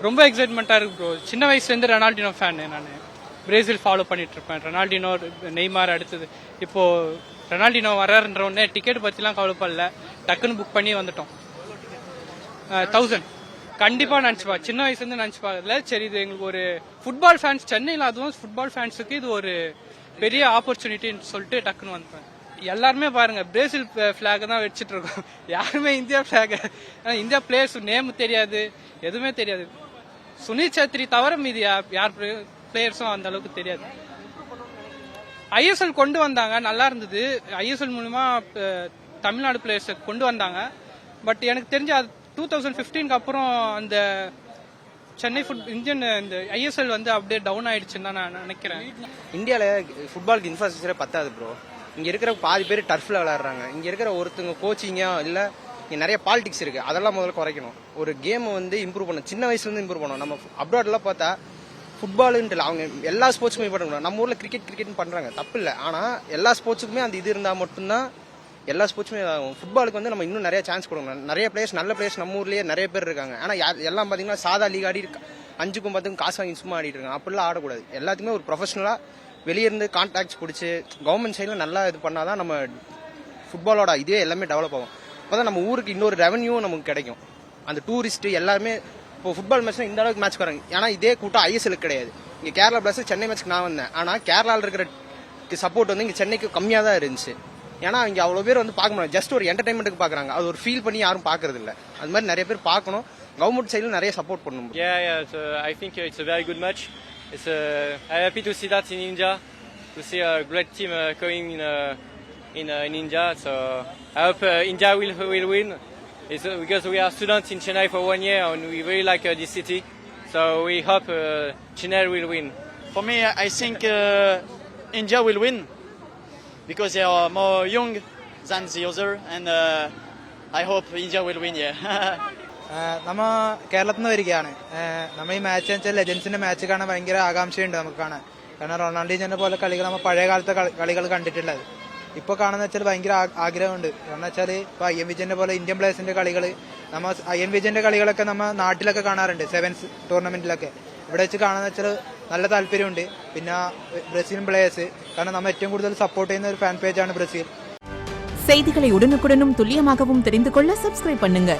ரொம்ப எக்ஸைட்மெண்ட்டாக இருக்கு ப்ரோ. சின்ன வயசுலேருந்து ரொனால்டினோ ஃபேன் நான். பிரேசில் ஃபாலோ பண்ணிட்டு இருப்பேன். ரொனால்டினோ, நெய்மார் அடுத்தது. இப்போது ரொனால்டினோ வர்றன்ற உடனே டிக்கெட் பற்றிலாம் கவலைப்படல, டக்குன்னு புக் பண்ணி வந்துட்டோம். 1000 கண்டிப்பாக நினச்சிப்பா. சின்ன வயசுலேருந்து நினச்சிப்பா. இல்லை சரி, இது எங்களுக்கு ஒரு ஃபுட்பால் ஃபேன்ஸ், சென்னையில் அதுவும் ஃபுட்பால் ஃபேன்ஸுக்கு இது ஒரு பெரிய ஆப்பர்ச்சுனிட்டின்னு சொல்லிட்டு டக்குன்னு வந்துட்டேன். எல்லாருமே பாருங்க பிரேசில் ஃபிளாக் தான் வச்சுட்டு இருக்கோம். யாருமே India flag, India players name தெரியாது, எதுவுமே தெரியாது. சுனில் சேத்ரி தவிர மீதி யார் பிளேயர்ஸும் அந்த அளவுக்கு தெரியாது. ஐஎஸ்எல் கொண்டு வந்தாங்க, நல்லா இருந்தது. ஐஎஸ்எல் மூலமா தமிழ்நாடு பிளேயர்ஸ் கொண்டு வந்தாங்க. பட் எனக்கு தெரிஞ்ச 2015 அப்புறம் அந்த சென்னை இந்தியன் இந்த ஐஎஸ்எல் வந்து அப்படியே டவுன் ஆயிடுச்சுன்னு தான் நான் நினைக்கிறேன். இந்தியாவில் ஃபுட்பாலுக்கு இன்ஃப்ராஸ்ட்ரக்சரே பத்தாது ப்ரோ. இங்கே இருக்கிற பாதி பேர் டர்ஃபில் விளையாடுறாங்க. இங்கே இருக்கிற ஒருத்தங்க கோச்சிங்கோ இல்லை, இங்கே நிறைய பாலிடிக்ஸ் இருக்கு, அதெல்லாம் முதல்ல குறைக்கணும். ஒரு கேமை வந்து இம்ப்ரூவ் பண்ணணும், சின்ன வயசுலேருந்து இம்ப்ரூவ் பண்ணணும். நம்ம அப்ராட்லாம் பார்த்தா ஃபுட்பாலுன்ட்டு அவங்க எல்லா ஸ்போர்ட்ஸுமே பண்ணணும். நம்ம ஊரில் கிரிக்கெட்னு பண்ணுறாங்க, தப்பு இல்லை. ஆனால் எல்லா ஸ்போர்ட்ஸுக்குமே அந்த இது இருந்தால் மட்டும்தான் எல்லா ஸ்போர்ட்ஸுமே ஆகும். ஃபுட்பாலுக்கு வந்து நம்ம இன்னும் நிறைய சான்ஸ் கொடுக்கணும். நிறைய பிளேயர்ஸ், நல்ல பிளேயர்ஸ் நம்ம ஊர்லேயே நிறைய பேர் இருக்காங்க. ஆனால் எல்லாம் பார்த்தீங்கன்னா சாதா லீக் ஆடி 5க்கும் 10க்கும் காசு வாங்கி சும்மா ஆடிட்டு இருக்காங்க. அப்படிலாம் ஆடக்கூடாது. எல்லாத்துக்குமே ஒரு ப்ரொஃபஷனலாக வெளியிருந்து கான்டாக்ட்ஸ் பிடிச்சி கவர்மெண்ட் சைடில் நல்லா இது பண்ணாதான் நம்ம ஃபுட்பாலோட இதே எல்லாமே டெவலப் ஆகும். அப்போ தான் நம்ம ஊருக்கு இன்னொரு ரெவன்யூ நமக்கு கிடைக்கும். அந்த டூரிஸ்ட் எல்லாருமே இப்போ ஃபுட்பால் மேட்ச்னா இந்த அளவுக்கு மேட்ச் வராங்க. ஏன்னா இதே கூட்டம் ஐஎஸ்எலுக்கு கிடையாது. இங்கே கேரளா பிளஸ் சென்னை மேட்ச்க்கு நான் வந்தேன். ஆனால் கேரளாவில் இருக்கிற சப்போர்ட் வந்து இங்கே சென்னைக்கு கம்மியாக தான் இருந்துச்சு. ஏன்னா இங்கே அவ்வளோ பேர் வந்து பார்க்க முடியாது, ஜஸ்ட் ஒரு என்டர்டைன்மெண்ட்டுக்கு பார்க்குறாங்க. அது ஒரு ஃபீல் பண்ணி யாரும் பார்க்கறது இல்லை. அது மாதிரி நிறைய பேர் பார்க்கணும். கவர்மெண்ட் சைடில் நிறைய சப்போர்ட் பண்ணணும். I think it's a very good match. I'm happy to see that in India, to see a great team going in India. So I hope India will win. It's because we are students in Chennai for 1 year and we really like this city. So we hope Chennai will win. For me, I think India will win because they are more young than the other, and I hope India will win. നമ്മ കേരളത്തിൽ നിന്ന് വരികയാണ്. നമ്മൾ ഈ match വെച്ചാൽ ലെജൻസിന്റെ match കാണാൻ ഭയങ്കര ആകാംക്ഷയുണ്ട് നമുക്ക് കാണാൻ. കാരണം റൊണാൾഡീനെ പോലെ കളികൾ നമ്മൾ പഴയ കാലത്തെ കളികൾ കണ്ടിട്ടുള്ളത്. ഇപ്പൊ കാണുന്ന വെച്ചാൽ ഭയങ്കര ആഗ്രഹമുണ്ട്. കാരണം വെച്ചാൽ ഇപ്പൊ IM വിജയന്റെ പോലെ ഇന്ത്യൻ പ്ലേയേഴ്സിന്റെ കളികൾ, നമ്മൾ IM വിജയന്റെ കളികളൊക്കെ നമ്മൾ നാട്ടിലൊക്കെ കാണാറുണ്ട്, സെവൻസ് ടൂർണമെന്റിലൊക്കെ. ഇവിടെ വെച്ച് കാണുന്ന വെച്ചാൽ നല്ല താല്പര്യമുണ്ട്. പിന്നെ ബ്രസീലിയൻ പ്ലേയേഴ്സ്, കാരണം നമ്മൾ ഏറ്റവും കൂടുതൽ സപ്പോർട്ട് ചെയ്യുന്ന ഒരു ഫാൻ പേജാണ് ബ്രസീൽ. செய்திகளை உடனுக்குடனும் துல்லியமாகவும் தெரிந்து கொள்ள சப்ஸ்கிரைப் பண்ணுங்க.